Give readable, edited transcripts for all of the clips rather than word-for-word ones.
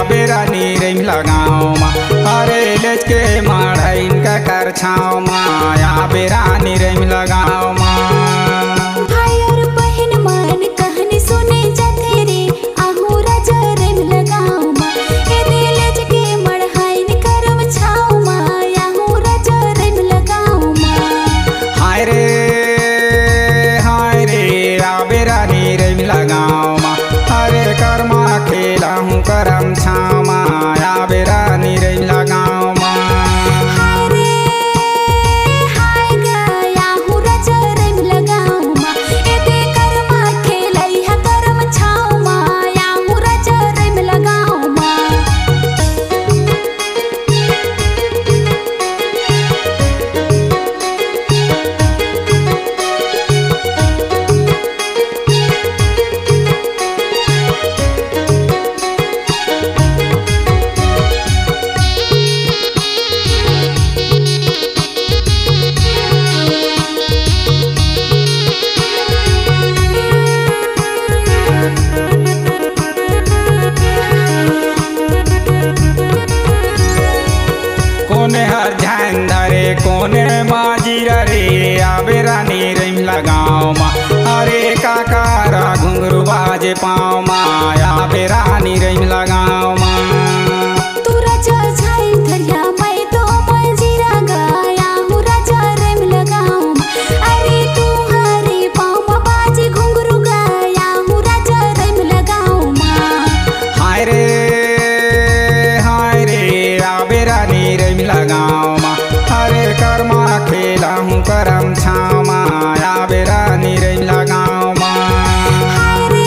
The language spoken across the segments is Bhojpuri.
बेरानी रेम लगाओ मा अरे लेच के मढ़ाइन का कर छाओ मा या बेरानी रेम लगाओ मा भाई और बहन मन कहानी सुने जाते रे आहू राजा रेम लगाओ मा ए लेच के मढ़ाइन करम छाओ मा आहू राजा रेम लगाओ मा हाय रे या बेरानी रेम लगाओ मा अरे कर्मा खेला हूँ करम छाओ मा या बेरानी रेम लगाओ मा हाय रे हाय गया हूँ राजा रेम लगाओ मा ए कर्मा खेलाई है करम छाओ मा या हूँ राजा रेम लगाओ मा कोने हर झान धरे कोने माजीरा रे या बेरानी रेम लगाओ मा अरे काकारा घुंघरू बाजे पाओ मा या बेरानी रेम लगाओ मा तू राजा छाई धरिया मैं तो मंजीरा गया हूँ राजा रेम लगाओ मा अरे तू हरे पाँव मा बाजी घुंघरू गया हूँ राजा रेम लगाओ मा हाय रे या बेरानी रेम लगाओ मा अरे कर्मा खेला हूँ करम छाओ मा या बेरानी रेम लगाओ मा हाय रे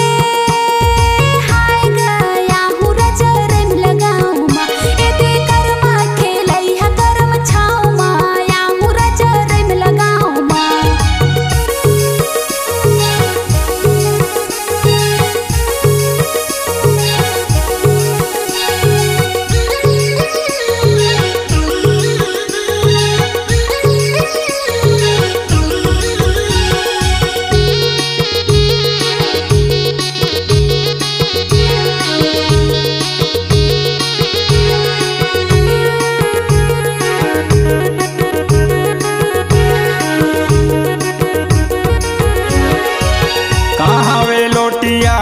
हाय गया हूँ राजा रेम लगाओ मा ए कर्मा खेलाई है करम छाओ मा या हूँ राजा रेम लगाओ मा कहाँ वे लोटिया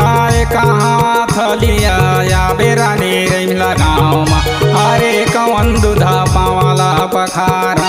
कहाँ थलिया या बेरानी रेम लगाओ मा अरे कौन दूधा पावाला पखारा